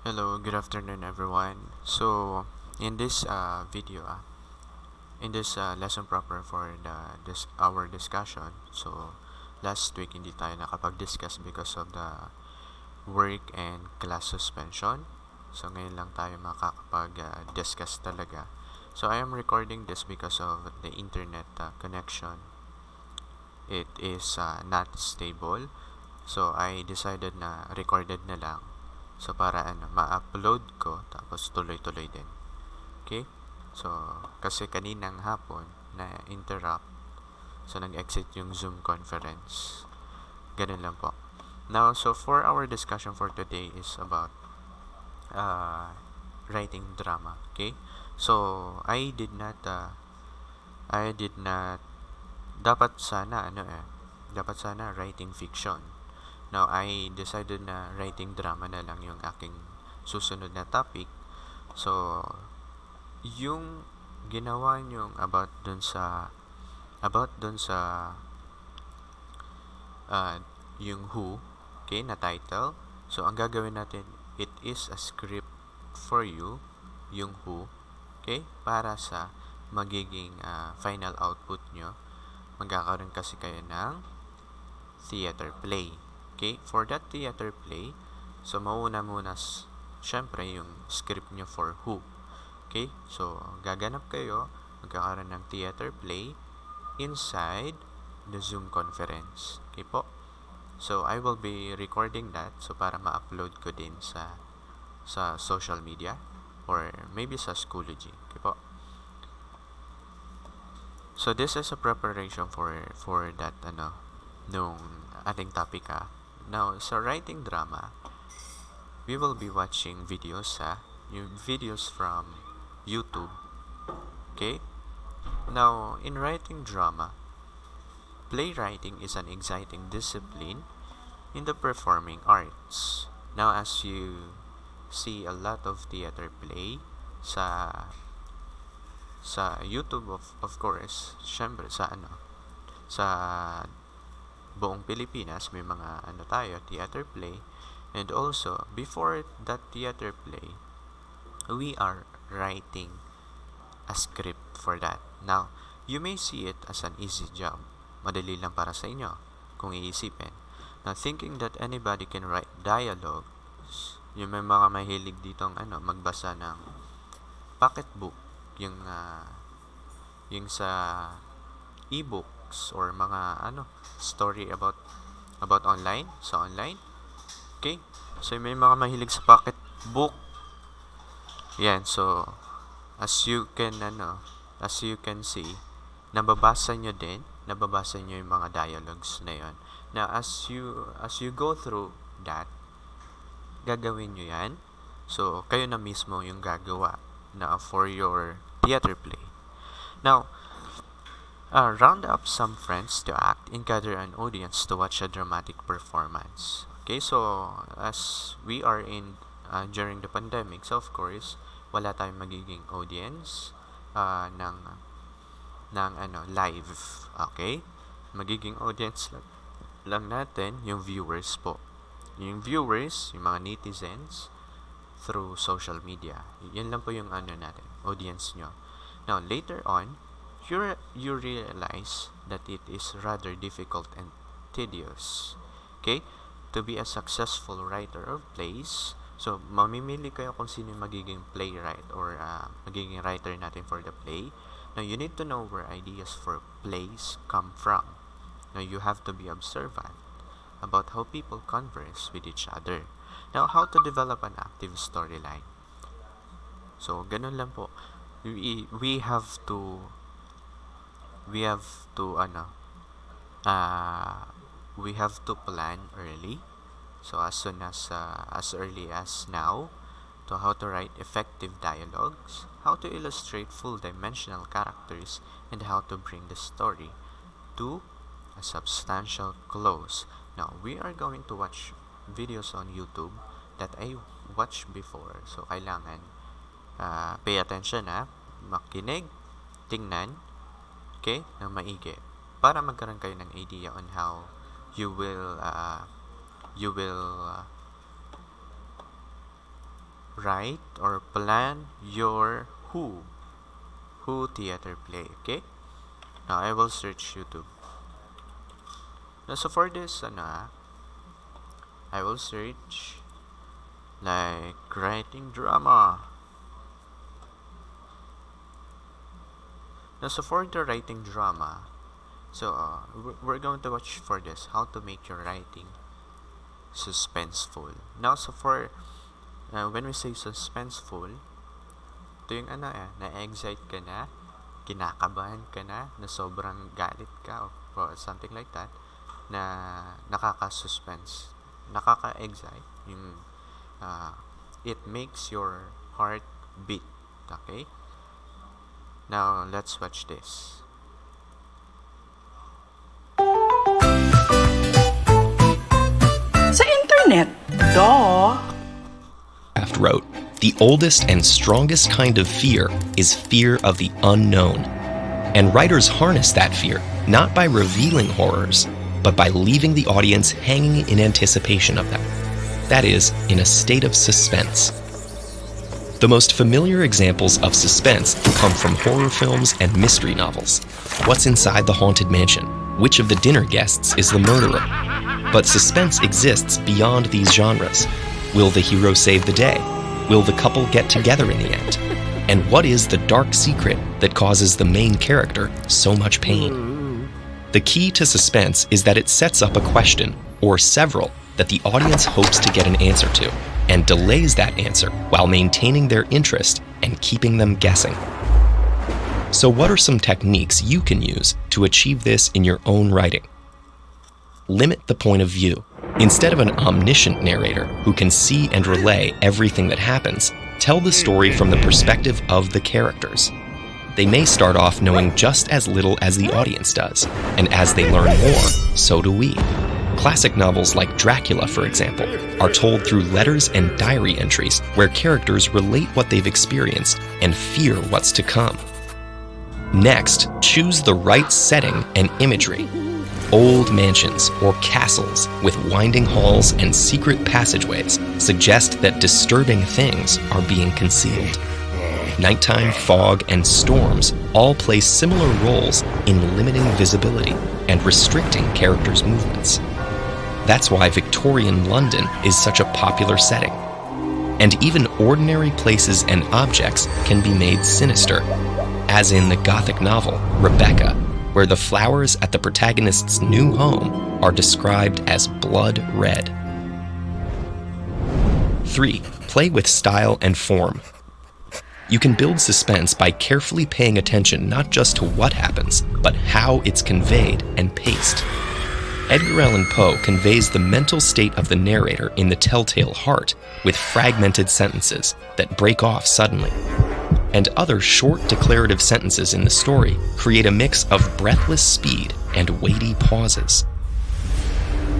Hello, good afternoon everyone. So, in this in this lesson proper for this our discussion. So, last week hindi tayo nakapag-discuss because of the work and class suspension. So, ngayon lang tayo makakapag-discuss talaga. So, I am recording this because of the internet connection. It is not stable. So, I decided na recorded na lang. So, para ma-upload ko tapos tuloy-tuloy din. Okay? So, kasi kaninang hapon na interrupt. So, nag-exit yung Zoom conference. Ganun lang po. Now, so for our discussion for today is about uh, writing drama. Okay? So, I did not, dapat sana writing fiction. Now, I decided na writing drama na lang yung aking susunod na topic. So, yung ginawa nyo about dun sa uh, yung who, okay, na title. So, ang gagawin natin, it is a script for you, yung who, okay, para sa magiging final output nyo. Magkakaroon kasi kayo ng theater play. Okay, for that theater play, so mauna muna syempre yung script nyo for who. Okay, so gaganap kayo, magkakaroon ng theater play inside the Zoom conference. Okay po. So I will be recording that so para ma-upload ko din sa social media or maybe sa Schoology. Okay po. So this is a preparation for that nung ating topic Now, sa writing drama, we will be watching videos yung videos from YouTube. Okay? Now, in writing drama, playwriting is an exciting discipline in the performing arts. Now, as you see a lot of theater play sa YouTube of course, syempre sa buong Pilipinas may mga theater play, and also before that theater play we are writing a script for that. Now, you may see it as an easy job. Madali lang para sa inyo kung iisipin. Now, thinking that anybody can write dialogues, yung may mga mahilig ditong magbasa ng pocketbook, yung sa e-books or mga story about online, sa online. Okay? So, may mga mahilig sa pocketbook. Yan, so as you can see, nababasa nyo yung mga dialogues na yon. Now, as you go through that, gagawin nyo yan. So, kayo na mismo yung gagawa na for your theater play. Now, round up some friends to act and gather an audience to watch a dramatic performance. Okay, so as we are in during the pandemic, so of course, wala tayong magiging audience ng live. Okay? Magiging audience lang natin yung viewers po. Yung viewers, yung mga netizens through social media. Yan lang po yung natin, audience nyo. Now, later on, you realize that it is rather difficult and tedious. Okay? To be a successful writer of plays, so mamimili kayo kung sino yung magiging playwright or magiging writer natin for the play. Now, you need to know where ideas for plays come from. Now, you have to be observant about how people converse with each other. Now, how to develop an active storyline. So, ganun lang po. We have to we have to plan early. So as early as now, to how to write effective dialogues, how to illustrate full dimensional characters, and how to bring the story to a substantial close. Now, we are going to watch videos on YouTube that I watched before. So, kailangan pay attention makinig, tingnan, okay, ng maigi para magkaroon kayo ng idea on how you will write or plan your Who theater play, okay? Now I will search YouTube. Now so for this, I will search like writing drama. Now so for the writing drama, so we're going to watch for this how to make your writing suspenseful. Now so for when we say suspenseful, ito yung na-excite ka na, kinakabahan ka na sobrang galit ka or something like that, na nakaka-suspense, nakaka-excite, yung it makes your heart beat, okay? Now, let's watch this. Sa internet, duh! Wrote, the oldest and strongest kind of fear is fear of the unknown. And writers harness that fear not by revealing horrors, but by leaving the audience hanging in anticipation of them. That is, in a state of suspense. The most familiar examples of suspense come from horror films and mystery novels. What's inside the haunted mansion? Which of the dinner guests is the murderer? But suspense exists beyond these genres. Will the hero save the day? Will the couple get together in the end? And what is the dark secret that causes the main character so much pain? The key to suspense is that it sets up a question, or several, that the audience hopes to get an answer to, and delays that answer while maintaining their interest and keeping them guessing. So what are some techniques you can use to achieve this in your own writing? Limit the point of view. Instead of an omniscient narrator who can see and relay everything that happens, tell the story from the perspective of the characters. They may start off knowing just as little as the audience does, and as they learn more, so do we. Classic novels like Dracula, for example, are told through letters and diary entries where characters relate what they've experienced and fear what's to come. Next, choose the right setting and imagery. Old mansions or castles with winding halls and secret passageways suggest that disturbing things are being concealed. Nighttime fog and storms all play similar roles in limiting visibility and restricting characters' movements. That's why Victorian London is such a popular setting. And even ordinary places and objects can be made sinister, as in the Gothic novel Rebecca, where the flowers at the protagonist's new home are described as blood red. 3. Play with style and form. You can build suspense by carefully paying attention not just to what happens, but how it's conveyed and paced. Edgar Allan Poe conveys the mental state of the narrator in The Telltale Heart with fragmented sentences that break off suddenly. And other short declarative sentences in the story create a mix of breathless speed and weighty pauses.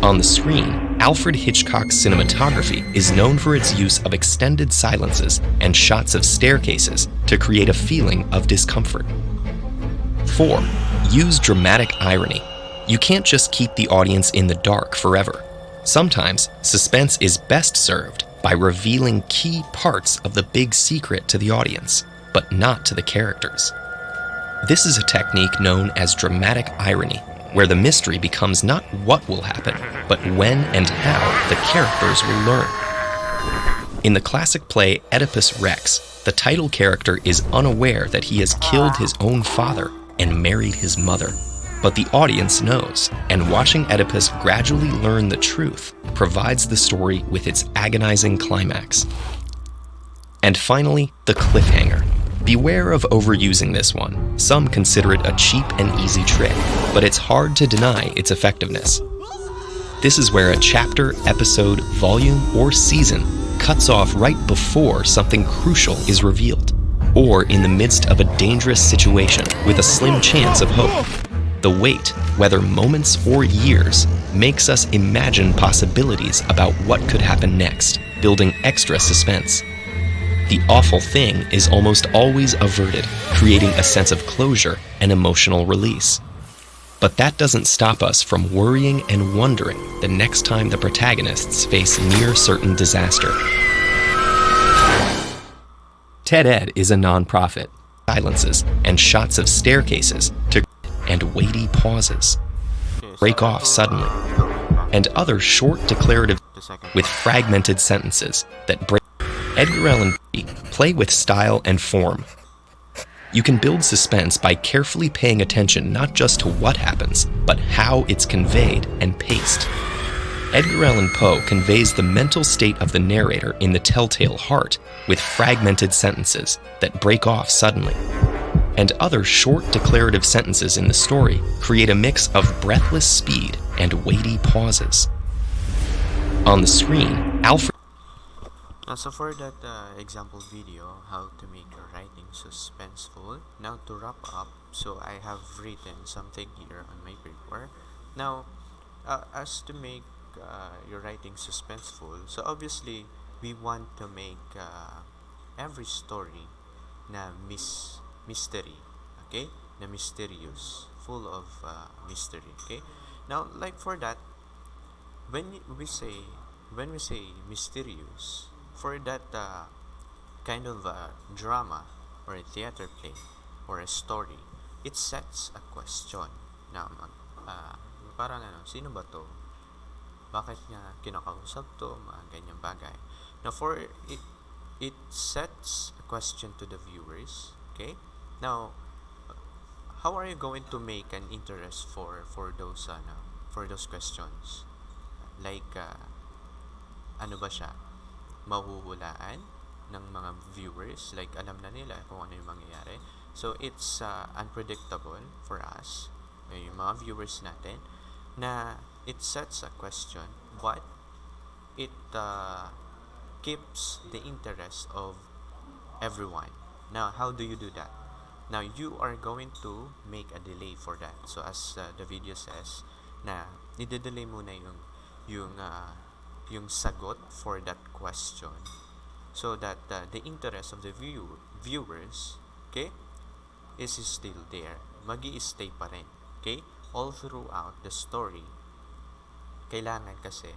On the screen, Alfred Hitchcock's cinematography is known for its use of extended silences and shots of staircases to create a feeling of discomfort. 4. Use dramatic irony. You can't just keep the audience in the dark forever. Sometimes, suspense is best served by revealing key parts of the big secret to the audience, but not to the characters. This is a technique known as dramatic irony, where the mystery becomes not what will happen, but when and how the characters will learn. In the classic play Oedipus Rex, the title character is unaware that he has killed his own father and married his mother. But the audience knows, and watching Oedipus gradually learn the truth provides the story with its agonizing climax. And finally, the cliffhanger. Beware of overusing this one. Some consider it a cheap and easy trick, but it's hard to deny its effectiveness. This is where a chapter, episode, volume, or season cuts off right before something crucial is revealed, or in the midst of a dangerous situation with a slim chance of hope. The wait, whether moments or years, makes us imagine possibilities about what could happen next, building extra suspense. The awful thing is almost always averted, creating a sense of closure and emotional release. But that doesn't stop us from worrying and wondering the next time the protagonists face near certain disaster. TED Ed is a nonprofit. Silences and shots of staircases to and weighty pauses Okay, so break ito, off suddenly, going back and other short declarative to the second with part. fragmented sentences that break. Edgar Allan Poe play with style and form. You can build suspense by carefully paying attention not just to what happens, but how it's conveyed and paced. Edgar Allan Poe conveys the mental state of the narrator in The Telltale Heart with fragmented sentences that break off suddenly. And other short declarative sentences in the story create a mix of breathless speed and weighty pauses. On the screen, Alfred So for that example video, how to make your writing suspenseful. Now to wrap up, so I have written something here on my paper. Now, as to make your writing suspenseful, so obviously we want to make every story na mystery, okay? Na mysterious, full of mystery, okay? Now, like for that, when we say mysterious, for that kind of drama or a theater play or a story, it sets a question na parang sino ba to? Bakit niya kinakausap to? Mga ganyang bagay. Now, for it sets a question to the viewers, okay? Now, how are you going to make an interest for those questions? Like, ano ba siya? Mahuhulaan ng mga viewers, like alam na nila kung ano yung mangyayari. So it's unpredictable for us, yung mga viewers natin, na it sets a question but it keeps the interest of everyone. Now, how do you do that? Now, you are going to make a delay for that. So as the video says, na i-delay muna yung sagot for that question, so that the interest of the viewers, okay, is still there. Magi-stay pa rin, okay, all throughout the story. Kailangan kasi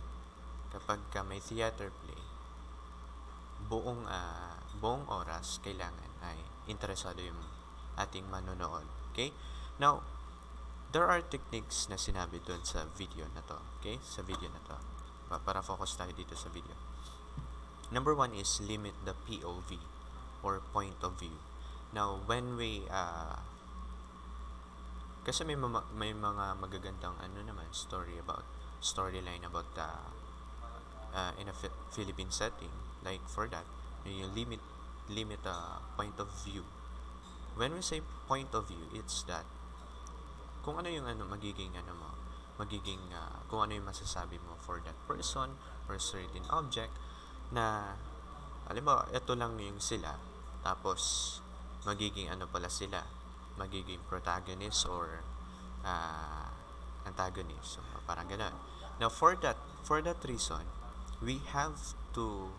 kapag may theater play, buong oras kailangan ay interesado yung ating manonood, okay? Now, there are techniques na sinabi doon sa video na to, okay? Sa video na to. Para focus tayo dito sa video. Number 1 is limit the POV or point of view. Now, when we kasi may mga magagandang storyline about in a Philippine setting. Like for that, you limit point of view. When we say point of view, it's that kung ano yung magiging kung ano yung masasabi mo for that person or certain object, na halimbawa ito lang yung sila, tapos magiging sila, magiging protagonist or antagonist, so parang ganun. Now for that reason, we have to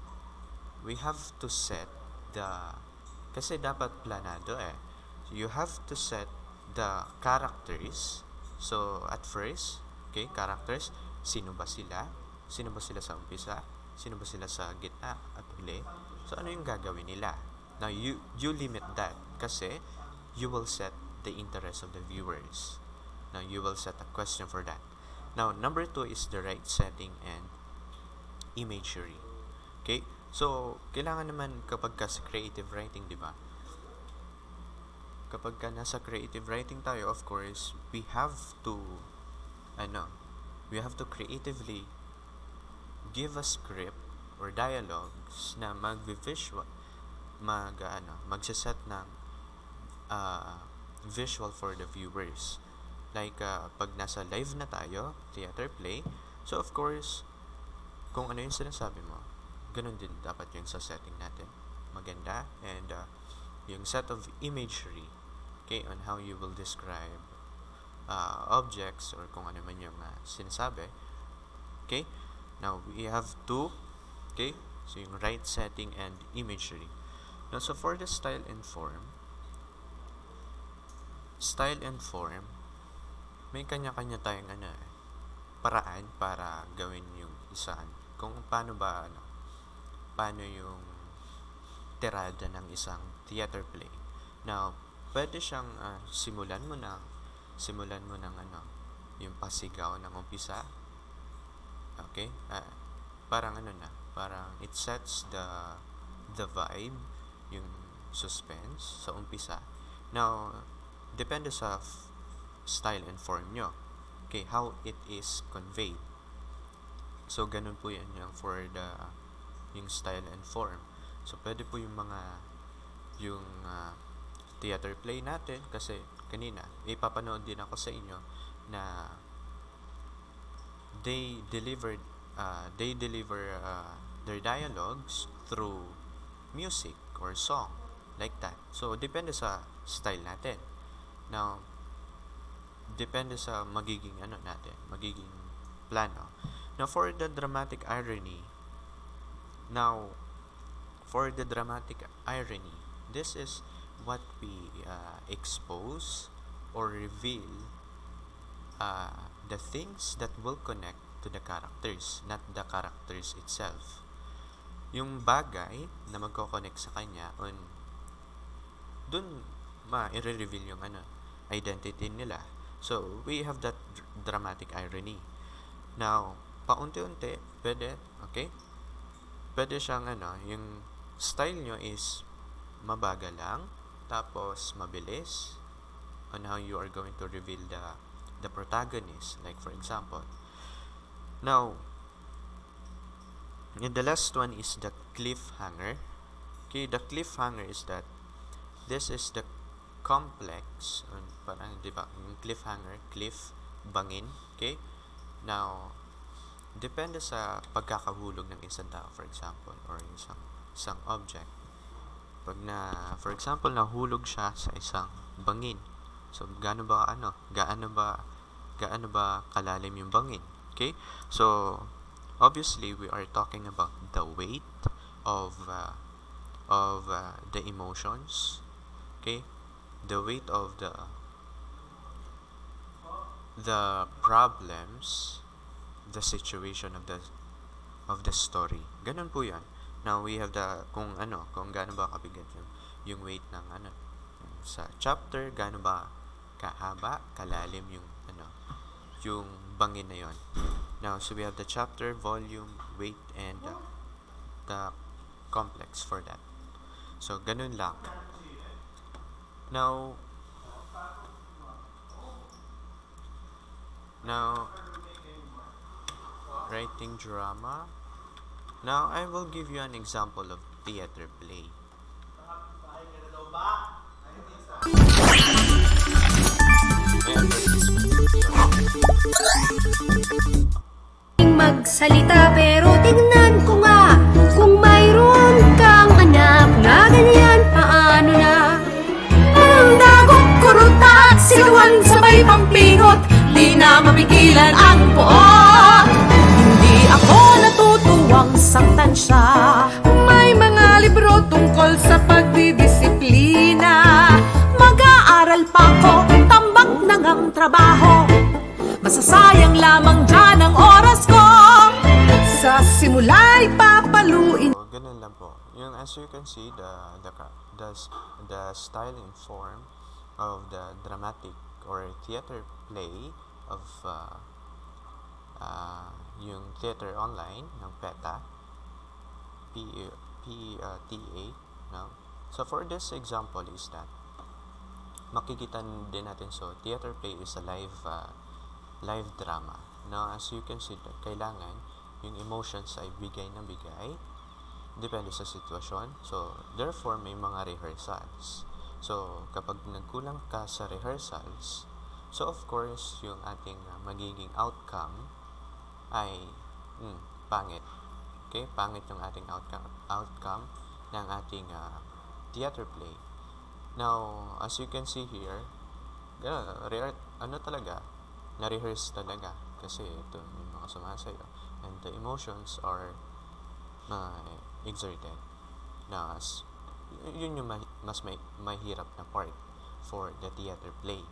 set kasi dapat planado you have to set the characters. So at first, okay, characters, sino ba sila sa umpisa, sino ba sila sa gitna at huli, so ano yung gagawin nila. Now you limit that kasi you will set the interest of the viewers. Now you will set a question for that. Now number 2 is the right setting and imagery. Okay, so kailangan naman kapag sa creative writing, di ba, kapag nasa creative writing tayo, of course we have to creatively give a script or dialogues na magsaset ng visual for the viewers. Like pag nasa live na tayo, theater play, so of course kung ano yung sinasabi mo, ganun din dapat yung sa setting natin, maganda. And yung set of imagery, okay, on how you will describe objects or kung ano man yung sinasabi, okay. Now we have to, okay, so yung right setting and imagery. Now so for the style and form, may kanya-kanya tayong paraan para gawin yung isaan, kung paano yung tirada ng isang theater play. Now, pwede siyang simulan mo ng yung pasigaw ng umpisa. Okay? Parang it sets the vibe, yung suspense sa umpisa. Now, depende sa style and form nyo. Okay, how it is conveyed. So, ganun po yan yung for yung style and form. So, pwede po yung theater play natin, kasi kanina, ipapanood din ako sa inyo na they deliver their dialogues through music or song, like that. So, depende sa style natin. Now, depende sa magiging plano. Now, for the dramatic irony, this is what we expose or reveal the things that will connect to the characters, not the characters itself. Yung bagay na magko-connect sa kanya, dun i-reveal yung identity nila. So, we have that dramatic irony. Now, paunti-unti, pwede siyang yung style nyo is mabagal lang, tapos mabilis, on how you are going to reveal the protagonist. Like, for example, now, and the last one is the cliffhanger. Okay, the cliffhanger is that this is the complex, parang, di ba, yung cliffhanger, bangin. Okay, now, depende sa pagkakahulog ng isang tao, for example, or isang object. For example, nahulog siya sa isang bangin. So, gaano ba kalalim yung bangin? Okay? So, obviously, we are talking about the weight of the emotions. Okay? The weight of the problems, the situation of the story. Ganun po 'yan. Now, we have kung gaano ba kabigat yung weight ng sa chapter, gaano ba kahaba, kalalim yung bangin na yon. Now, so we have the chapter, volume, weight, and the complex for that. So, ganun lang. Now, writing drama. Now, I will give you an example of theater play. Magsalita pero tingnan ko nga kung mayroon kang anak na ganyan, paano na? Ang dagok, kuruta at sigawan sabay pampingot, di na mapigilan ang buot. Hindi ako natutuwang saktan siya. May mga libro tungkol sa pagdidisiplina. Mag-aaral pa ako, tambak na ngang trabaho. Masasayang lamang dyan ang oras ko. Sa simula'y papaluin. So, ganun lang po. Yung, as you can see, the style and form of the dramatic or theater play of yung theater online ng PETA, PTA, no? So, for this example is that makikita din natin, so theater play is a live drama. Now, as you can see, kailangan yung emotions ay bigay na bigay, depende sa sitwasyon. So, therefore, may mga rehearsals. So, kapag nagkulang ka sa rehearsals, so of course, yung ating magiging outcome ay pangit. Okay? Pangit yung ating outcome ng ating theater play. Now, as you can see here, na-rehearse talaga. Kasi ito, yung mga sumasayo. And the emotions are exerted. Now, yun yung mas mahirap na part for the theater play.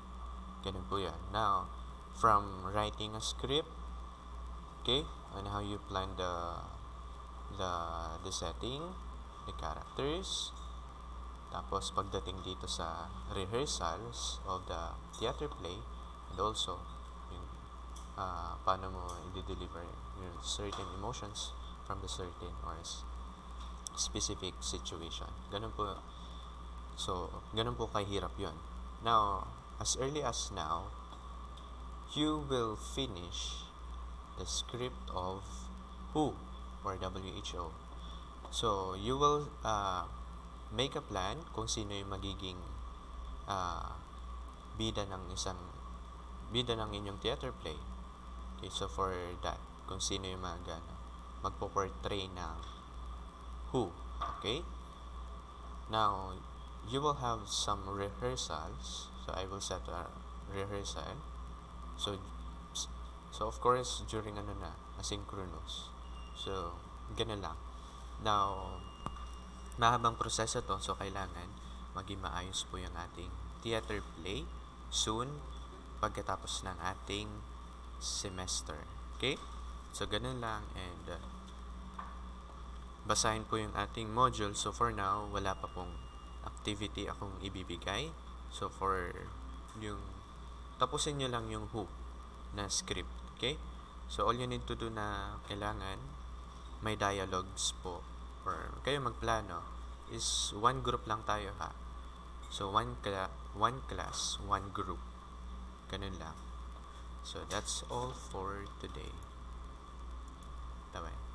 Ganun po yan. Now, from writing a script, okay, and how you plan the setting, the characters. Tapos pagdating dito sa rehearsals of the theater play, and also yung paano mo i-deliver yung certain emotions from the certain or specific situation. Ganun po. So, ganun po kahirap yun. Now, as early as now, you will finish the script of WHO or WHO. So, you will make a plan kung sino yung magiging bida ng inyong theater play. Okay, so for that, kung sino yung magpo-portray ng WHO. Okay? Now, you will have some rehearsals. So, I will set a rehearsal. So of course, during asynchronous. So, ganun lang. Now, mahabang proseso to. So, kailangan maging maayos po yung ating theater play soon pagkatapos ng ating semester. Okay? So, ganun lang. And, basahin po yung ating module. So, for now, wala pa pong activity akong ibibigay. So, for yung tapusin nyo lang yung WHO na script. Okay? So, all you need to do na kailangan may dialogues po or kayo magplano is one group lang tayo ha. So, one class, one group. Ganun lang. So, that's all for today. Bye-bye.